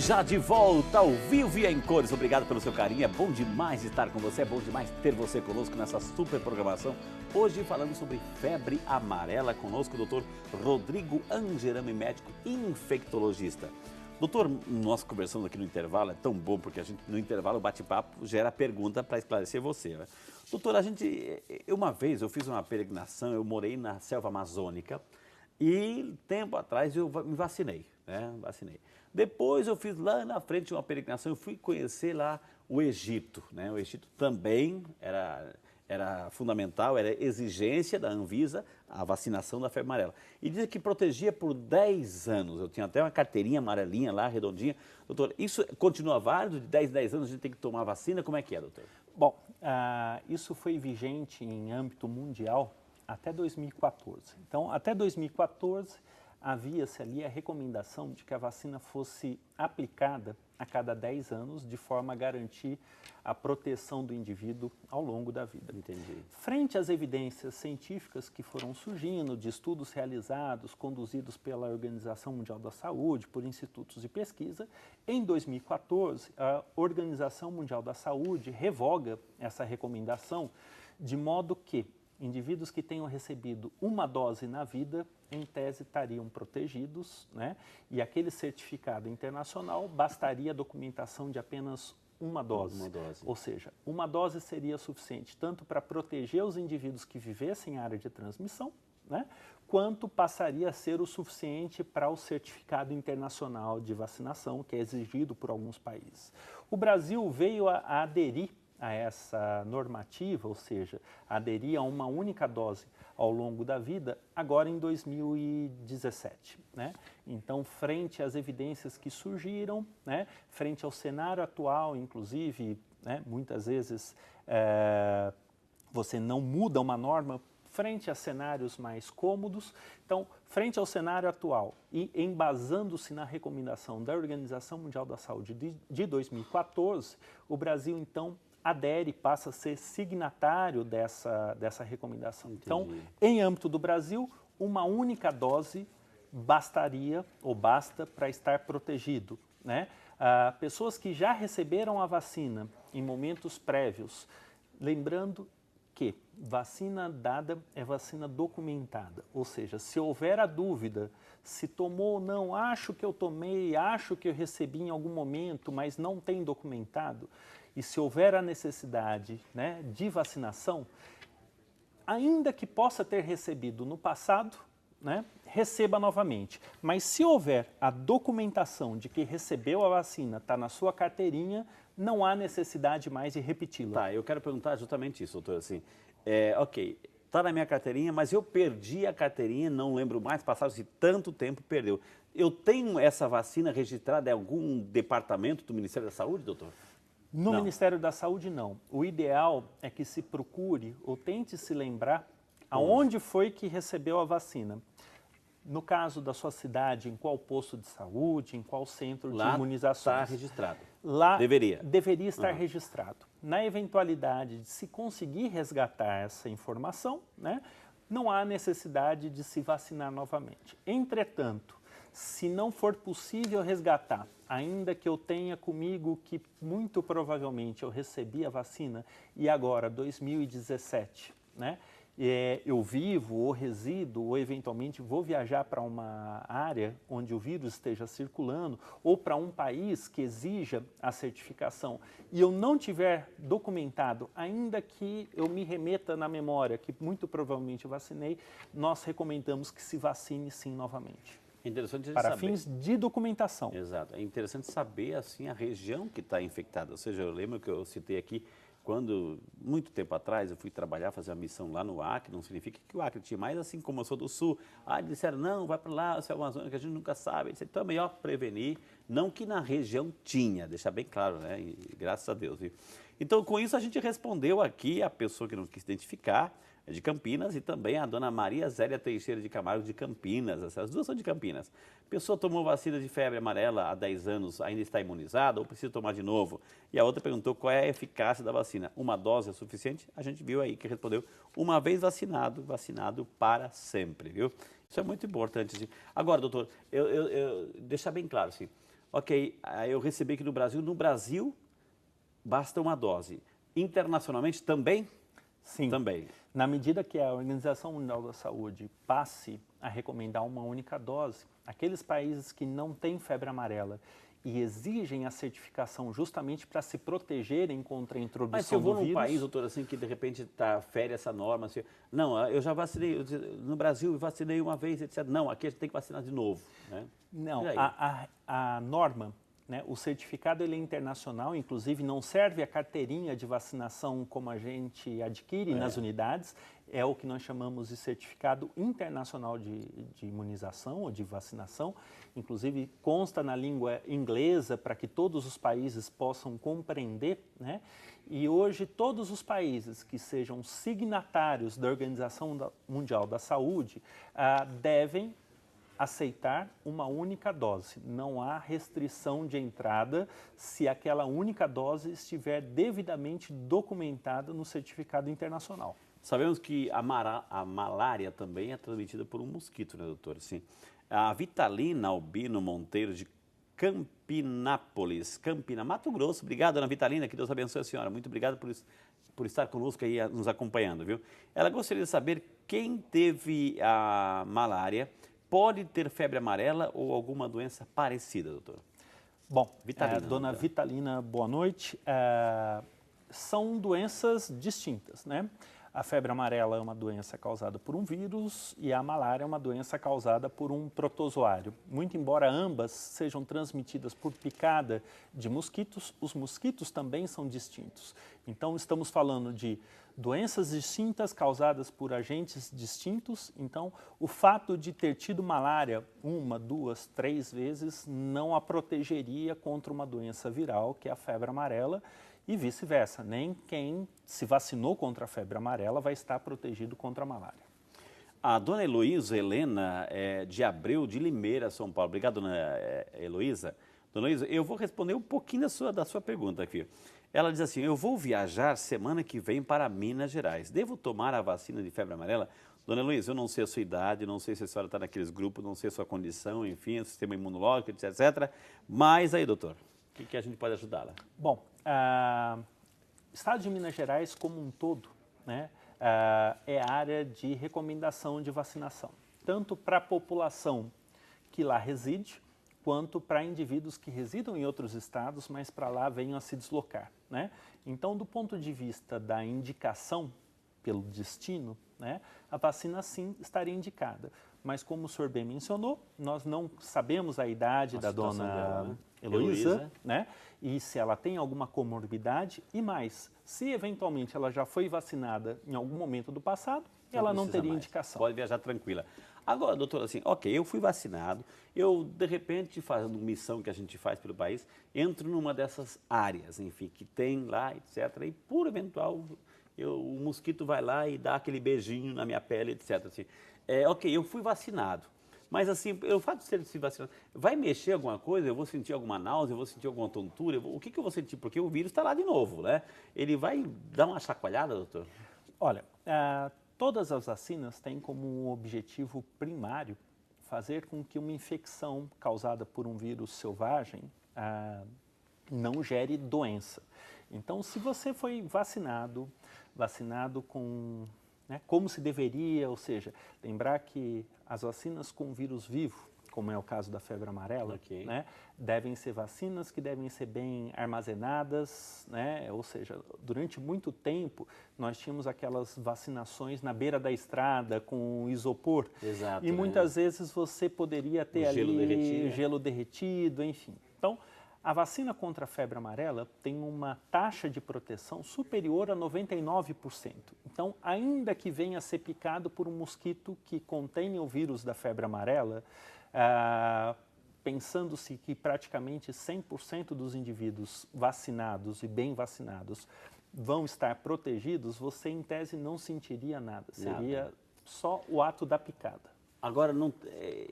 Já de volta ao vivo e em cores. Obrigado pelo seu carinho. É bom demais estar com você, é bom demais ter você conosco nessa super programação. Hoje falando sobre febre amarela, conosco o doutor Rodrigo Angerame, médico infectologista. Doutor, nós conversamos aqui no intervalo, é tão bom porque a gente no intervalo o bate-papo gera pergunta para esclarecer você, né? Doutor, uma vez eu fiz uma peregrinação, eu morei na selva amazônica e tempo atrás eu me vacinei, né? Depois eu fiz lá na frente uma peregrinação, eu fui conhecer lá o Egito, né? O Egito também era fundamental, era exigência da Anvisa a vacinação da febre amarela. E dizia que protegia por 10 anos. Eu tinha até uma carteirinha amarelinha lá, redondinha. Doutor, isso continua válido? De 10 anos a gente tem que tomar vacina? Como é que é, doutor? Bom, isso foi vigente em âmbito mundial até 2014. Então, até 2014, havia-se ali a recomendação de que a vacina fosse aplicada a cada 10 anos, de forma a garantir a proteção do indivíduo ao longo da vida. Entendi. Frente às evidências científicas que foram surgindo, de estudos realizados, conduzidos pela Organização Mundial da Saúde, por institutos de pesquisa, em 2014, a Organização Mundial da Saúde revoga essa recomendação, de modo que indivíduos que tenham recebido uma dose na vida, em tese, estariam protegidos, né? E aquele certificado internacional bastaria a documentação de apenas uma dose. Ou seja, uma dose seria suficiente tanto para proteger os indivíduos que vivessem em área de transmissão, né? Quanto passaria a ser o suficiente para o certificado internacional de vacinação, que é exigido por alguns países. O Brasil veio a aderir a essa normativa, ou seja, aderir a uma única dose ao longo da vida, agora em 2017. Né? Então, frente às evidências que surgiram, né, frente ao cenário atual, inclusive, né, muitas vezes você não muda uma norma frente a cenários mais cômodos. Então, frente ao cenário atual e embasando-se na recomendação da Organização Mundial da Saúde de 2014, o Brasil, então, adere, passa a ser signatário dessa recomendação. Entendi. Então, em âmbito do Brasil, uma única dose bastaria ou basta para estar protegido, né? Pessoas que já receberam a vacina em momentos prévios, lembrando que vacina dada é vacina documentada, ou seja, se houver a dúvida se tomou ou não, acho que eu tomei, acho que eu recebi em algum momento, mas não tem documentado, e se houver a necessidade, né, de vacinação, ainda que possa ter recebido no passado, né, receba novamente. Mas se houver a documentação de que recebeu a vacina, está na sua carteirinha, não há necessidade mais de repeti-la. Tá, eu quero perguntar justamente isso, doutor, assim, ok, está na minha carteirinha, mas eu perdi a carteirinha, não lembro mais, passaram-se tanto tempo, perdeu. Eu tenho essa vacina registrada em algum departamento do Ministério da Saúde, doutor? No Ministério da Saúde, não. O ideal é que se procure ou tente se lembrar aonde foi que recebeu a vacina. No caso da sua cidade, em qual posto de saúde, em qual centro de imunizações. Lá está registrado. Lá deveria estar registrado. Na eventualidade de se conseguir resgatar essa informação, né, não há necessidade de se vacinar novamente. Entretanto, se não for possível resgatar, ainda que eu tenha comigo que muito provavelmente eu recebi a vacina e agora, 2017, né, eu vivo ou resido ou eventualmente vou viajar para uma área onde o vírus esteja circulando ou para um país que exija a certificação e eu não tiver documentado, ainda que eu me remeta na memória que muito provavelmente vacinei, nós recomendamos que se vacine sim novamente. Interessante para saber. Fins de documentação. Exato. É interessante saber assim a região que está infectada. Ou seja, eu lembro que eu citei aqui, quando, muito tempo atrás, eu fui trabalhar, fazer uma missão lá no Acre, não significa que o Acre tinha, mas assim como eu sou do Sul, disseram, não, vai para lá, o Amazonas, que a gente nunca sabe. Então é melhor prevenir, não que na região tinha, deixar bem claro, né? E, graças a Deus. Viu? Então, com isso, a gente respondeu aqui a pessoa que não quis identificar, de Campinas, e também a dona Maria Zélia Teixeira de Camargo de Campinas, essas duas são de Campinas. A pessoa tomou vacina de febre amarela há 10 anos, ainda está imunizada ou precisa tomar de novo? E a outra perguntou qual é a eficácia da vacina. Uma dose é suficiente? A gente viu aí que respondeu, uma vez vacinado, vacinado para sempre, viu? Isso é muito importante. Agora, doutor, deixar bem claro, assim, ok, eu recebi aqui no Brasil basta uma dose. Internacionalmente também? Sim. Também. Na medida que a Organização Mundial da Saúde passe a recomendar uma única dose, aqueles países que não têm febre amarela e exigem a certificação justamente para se protegerem contra a introdução do vírus... Mas se eu vou num país, doutor, assim, que de repente fere essa norma, assim, não, eu já vacinei, no Brasil eu vacinei uma vez, etc. Não, aqui a gente tem que vacinar de novo, né? Não, a norma, né, o certificado ele é internacional, inclusive não serve a carteirinha de vacinação como a gente adquire nas unidades, é o que nós chamamos de certificado internacional de imunização ou de vacinação, inclusive consta na língua inglesa para que todos os países possam compreender, né? E hoje todos os países que sejam signatários da Organização Mundial da Saúde devem aceitar uma única dose. Não há restrição de entrada se aquela única dose estiver devidamente documentada no certificado internacional. Sabemos que a malária também é transmitida por um mosquito, né, doutor? Sim. A Vitalina Albino Monteiro, de Campinápolis, Mato Grosso. Obrigado, dona Vitalina, que Deus abençoe a senhora. Muito obrigado por estar conosco aí, nos acompanhando, viu? Ela gostaria de saber quem teve a malária pode ter febre amarela ou alguma doença parecida, doutor? Bom, dona Vitalina, boa noite. São doenças distintas, né? A febre amarela é uma doença causada por um vírus e a malária é uma doença causada por um protozoário. Muito embora ambas sejam transmitidas por picada de mosquitos, os mosquitos também são distintos. Então, estamos falando de doenças distintas causadas por agentes distintos. Então, o fato de ter tido malária 1, 2, 3 vezes não a protegeria contra uma doença viral, que é a febre amarela, e vice-versa. Nem quem se vacinou contra a febre amarela vai estar protegido contra a malária. A dona Heloísa Helena, de Abreu, de Limeira, São Paulo. Obrigado, dona Heloísa. Dona Heloísa, eu vou responder um pouquinho da sua pergunta aqui. Ela diz assim, eu vou viajar semana que vem para Minas Gerais. Devo tomar a vacina de febre amarela? Dona Heloísa, eu não sei a sua idade, não sei se a senhora está naqueles grupos, não sei a sua condição, enfim, o sistema imunológico, etc. Mas aí, doutor, o que a gente pode ajudá-la? Bom, Estado de Minas Gerais como um todo, né, é área de recomendação de vacinação, tanto para a população que lá reside, quanto para indivíduos que residam em outros estados, mas para lá venham a se deslocar, né? Então, do ponto de vista da indicação pelo destino, né, a vacina sim estaria indicada. Mas como o senhor bem mencionou, nós não sabemos a idade da dona dela, né? Heloísa, né? E se ela tem alguma comorbidade e mais, se eventualmente ela já foi vacinada em algum momento do passado, ela não teria indicação. Pode viajar tranquila. Agora, doutor, assim, ok, eu fui vacinado, eu, de repente, fazendo missão que a gente faz pelo país, entro numa dessas áreas, enfim, que tem lá, etc. E, por eventual, o mosquito vai lá e dá aquele beijinho na minha pele, etc. Assim, ok, eu fui vacinado, mas, assim, o fato de ser vacinado, vai mexer alguma coisa? Eu vou sentir alguma náusea, eu vou sentir alguma tontura? O que eu vou sentir? Porque o vírus está lá de novo, né? Ele vai dar uma chacoalhada, doutor? Olha, todas as vacinas têm como objetivo primário fazer com que uma infecção causada por um vírus selvagem não gere doença. Então, se você foi vacinado com, né, como se deveria, ou seja, lembrar que as vacinas com vírus vivo, como é o caso da febre amarela, né, devem ser vacinas que devem ser bem armazenadas, né, ou seja, durante muito tempo nós tínhamos aquelas vacinações na beira da estrada com isopor. Exato, e muitas vezes você poderia ter gelo derretido, enfim. Então, a vacina contra a febre amarela tem uma taxa de proteção superior a 99%. Então, ainda que venha a ser picado por um mosquito que contenha o vírus da febre amarela, pensando-se que praticamente 100% dos indivíduos vacinados e bem vacinados vão estar protegidos, você, em tese, não sentiria nada. Seria só o ato da picada. Agora,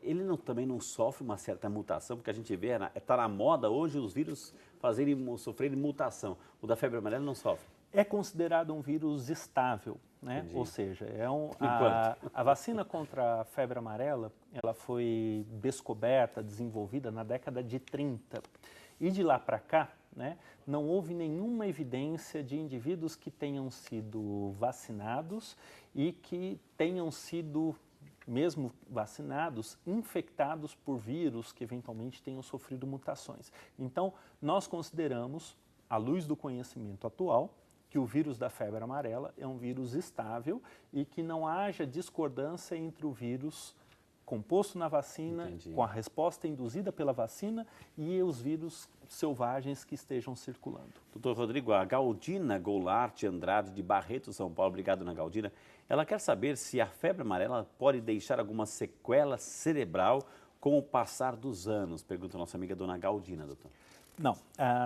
ele também não sofre uma certa mutação, porque a gente vê, está na moda hoje os vírus sofrerem mutação. O da febre amarela não sofre. É considerado um vírus estável, né? Entendi. Ou seja, Enquanto? a vacina contra a febre amarela, ela foi descoberta, desenvolvida na década de 30. E de lá para cá, né, não houve nenhuma evidência de indivíduos que tenham sido vacinados e que tenham sido, mesmo vacinados, infectados por vírus que eventualmente tenham sofrido mutações. Então, nós consideramos, à luz do conhecimento atual, que o vírus da febre amarela é um vírus estável e que não haja discordância entre o vírus composto na vacina, Entendi. com a resposta induzida pela vacina e os vírus selvagens que estejam circulando. Doutor Rodrigo, a Galdina Goulart Andrade, de Barreto, São Paulo, obrigado, dona Galdina. Ela quer saber se a febre amarela pode deixar alguma sequela cerebral com o passar dos anos, pergunta a nossa amiga dona Galdina, doutor. Não,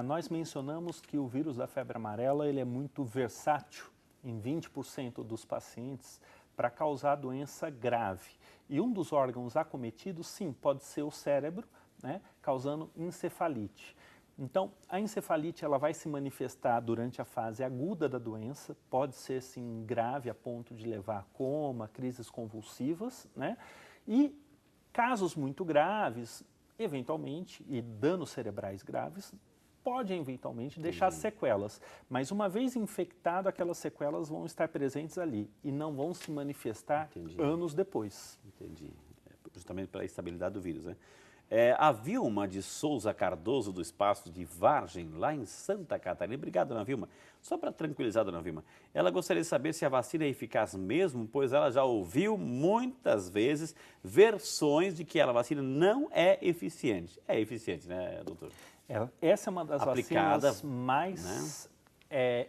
nós mencionamos que o vírus da febre amarela ele é muito versátil em 20% dos pacientes para causar doença grave. E um dos órgãos acometidos, sim, pode ser o cérebro, né, causando encefalite. Então, a encefalite ela vai se manifestar durante a fase aguda da doença, pode ser, sim, grave a ponto de levar a coma, crises convulsivas, né? E casos muito graves, eventualmente, e danos cerebrais graves, podem eventualmente deixar sequelas, mas uma vez infectado, aquelas sequelas vão estar presentes ali e não vão se manifestar anos depois. Entendi. Justamente pela estabilidade do vírus, né? A Vilma de Souza Cardoso, do Espaço de Vargem, lá em Santa Catarina. Obrigado, dona Vilma. Só para tranquilizar, dona Vilma, ela gostaria de saber se a vacina é eficaz mesmo, pois ela já ouviu muitas vezes versões de que a vacina não é eficiente. É eficiente, né, doutor? Essa é uma das Aplicada, vacinas mais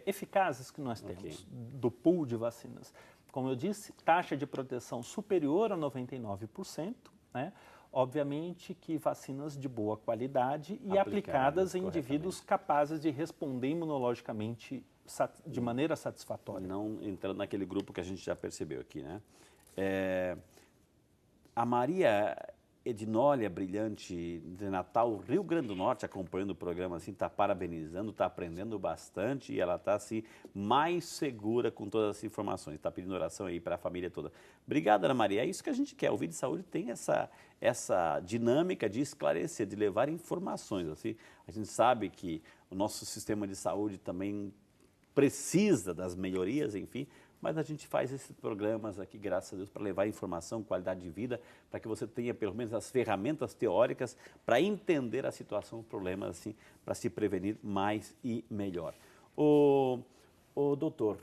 eficazes que nós temos, do pool de vacinas. Como eu disse, taxa de proteção superior a 99%, né? Obviamente que vacinas de boa qualidade e aplicadas em indivíduos capazes de responder imunologicamente de maneira satisfatória. Não entrando naquele grupo que a gente já percebeu aqui, né? A Maria Ednólia Brilhante de Natal, Rio Grande do Norte, acompanhando o programa, assim, está parabenizando, está aprendendo bastante e ela está assim, mais segura com todas as informações. Está pedindo oração aí para a família toda. Obrigado, Ana Maria. É isso que a gente quer. O Vídeo de Saúde tem essa dinâmica de esclarecer, de levar informações. Assim. A gente sabe que o nosso sistema de saúde também precisa das melhorias, enfim, mas a gente faz esses programas aqui, graças a Deus, para levar informação, qualidade de vida, para que você tenha pelo menos as ferramentas teóricas para entender a situação, os problemas, assim, para se prevenir mais e melhor. O doutor,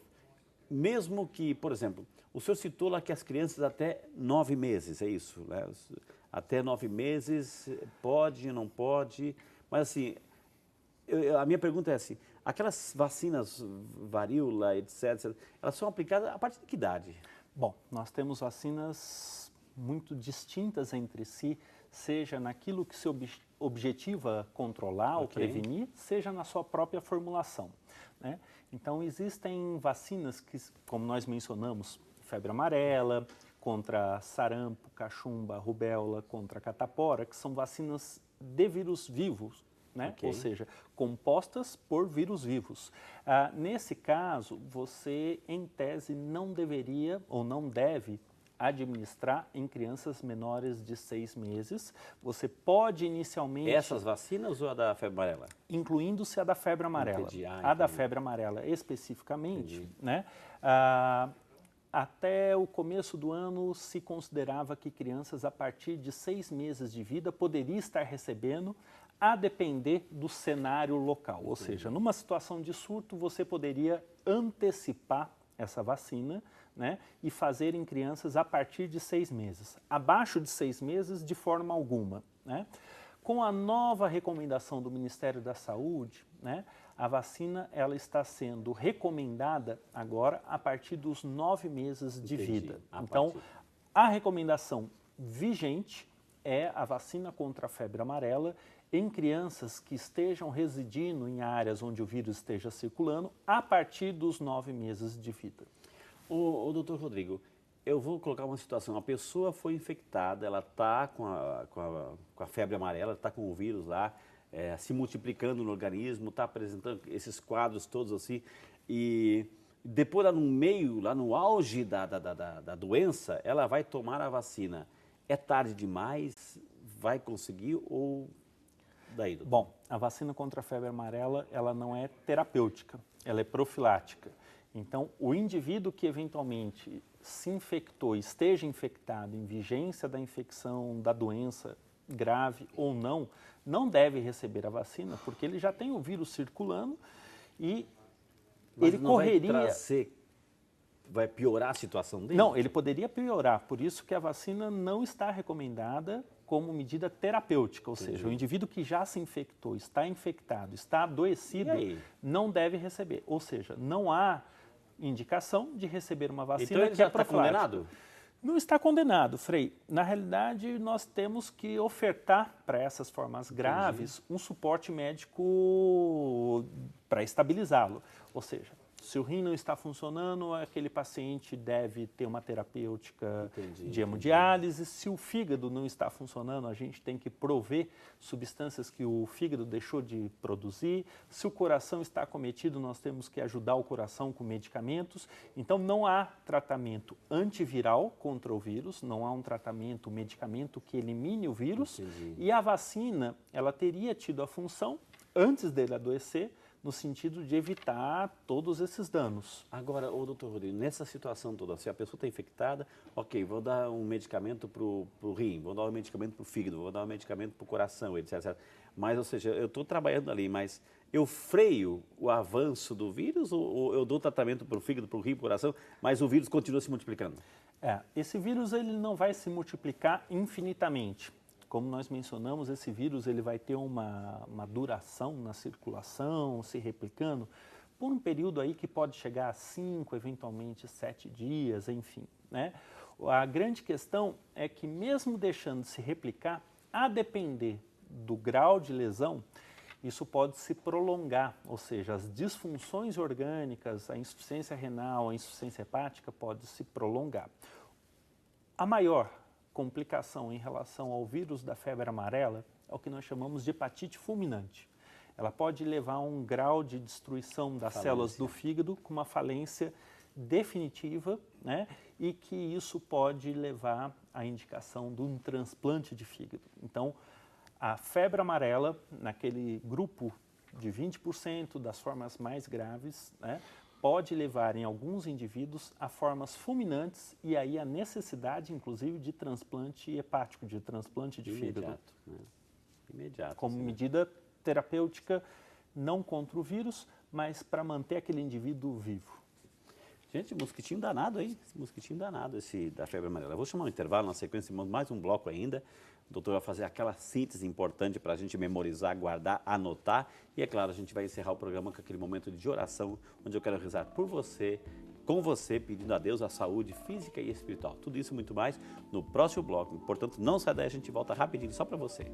mesmo que, por exemplo, o senhor citou lá que as crianças até 9 meses, é isso, né? Até 9 meses, pode, não pode, mas assim, a minha pergunta é assim, aquelas vacinas, varíola, etc., elas são aplicadas a partir de que idade? Bom, nós temos vacinas muito distintas entre si, seja naquilo que se objetiva controlar ou prevenir, seja na sua própria formulação, né? Então, existem vacinas que, como nós mencionamos, febre amarela, contra sarampo, cachumba, rubéola, contra catapora, que são vacinas de vírus vivos, né? Ou seja, compostas por vírus vivos. Nesse caso, você, em tese, não deveria ou não deve administrar em crianças menores de 6 meses. Você pode inicialmente... Essas vacinas ou a da febre amarela? Incluindo-se a da febre amarela. Entendi. A da febre amarela especificamente, né? Até o começo do ano se considerava que crianças a partir de 6 meses de vida poderiam estar recebendo, a depender do cenário local. Ou seja, numa situação de surto, você poderia antecipar essa vacina, né, e fazer em crianças a partir de 6 meses. Abaixo de 6 meses, de forma alguma, né? Com a nova recomendação do Ministério da Saúde, né, a vacina ela está sendo recomendada agora a partir dos 9 meses de vida. Então, a recomendação vigente é a vacina contra a febre amarela em crianças que estejam residindo em áreas onde o vírus esteja circulando a partir dos 9 meses de vida. O doutor Rodrigo, eu vou colocar uma situação, a pessoa foi infectada, ela está com a febre amarela, está com o vírus lá, se multiplicando no organismo, está apresentando esses quadros todos assim, e depois lá no meio, lá no auge da doença, ela vai tomar a vacina. É tarde demais? Vai conseguir ou daí, doutor? Bom, a vacina contra a febre amarela, ela não é terapêutica, ela é profilática. Então, o indivíduo que eventualmente se infectou, esteja infectado em vigência da infecção da doença grave ou não, não deve receber a vacina, porque ele já tem o vírus circulando e Mas ele não correria... vai piorar a situação dele? Não, ele poderia piorar, por isso que a vacina não está recomendada como medida terapêutica, ou seja, o indivíduo que já se infectou, está infectado, está adoecido, não deve receber. Ou seja, não há indicação de receber uma vacina então ele que já é profilática. Está condenado? Não está condenado, Frei. Na realidade, nós temos que ofertar para essas formas graves um suporte médico para estabilizá-lo. Ou seja, se o rim não está funcionando, aquele paciente deve ter uma terapêutica de hemodiálise. Se o fígado não está funcionando, a gente tem que prover substâncias que o fígado deixou de produzir. Se o coração está acometido, nós temos que ajudar o coração com medicamentos. Então, não há tratamento antiviral contra o vírus, não há um tratamento, um medicamento que elimine o vírus. E a vacina, ela teria tido a função, antes dele adoecer, no sentido de evitar todos esses danos. Agora, doutor Rodrigo, nessa situação toda, se a pessoa está infectada, ok, vou dar um medicamento para o rim, vou dar um medicamento para o fígado, vou dar um medicamento para o coração, etc, etc. Mas, ou seja, eu estou trabalhando ali, mas eu freio o avanço do vírus ou eu dou tratamento para o fígado, para o rim, para o coração, mas o vírus continua se multiplicando? Esse vírus ele não vai se multiplicar infinitamente. Como nós mencionamos, esse vírus ele vai ter uma duração na circulação, se replicando, por um período aí que pode chegar a 5, eventualmente 7 dias, enfim, né? A grande questão é que mesmo deixando de se replicar, a depender do grau de lesão, isso pode se prolongar, ou seja, as disfunções orgânicas, a insuficiência renal, a insuficiência hepática pode se prolongar. A maior complicação em relação ao vírus da febre amarela é o que nós chamamos de hepatite fulminante. Ela pode levar a um grau de destruição das células do fígado com uma falência definitiva, né? E que isso pode levar à indicação de um transplante de fígado. Então, a febre amarela, naquele grupo de 20% das formas mais graves, né, pode levar em alguns indivíduos a formas fulminantes e aí a necessidade, inclusive, de transplante hepático, de transplante de fígado. Imediato. Como medida terapêutica, não contra o vírus, mas para manter aquele indivíduo vivo. Gente, mosquitinho danado, hein? Mosquitinho danado esse da febre amarela. Eu vou chamar um intervalo, na sequência, mais um bloco ainda. O doutor vai fazer aquela síntese importante para a gente memorizar, guardar, anotar. E, é claro, a gente vai encerrar o programa com aquele momento de oração, onde eu quero rezar por você, com você, pedindo a Deus a saúde física e espiritual. Tudo isso e muito mais no próximo bloco. Portanto, não sai daí, a gente volta rapidinho só para você.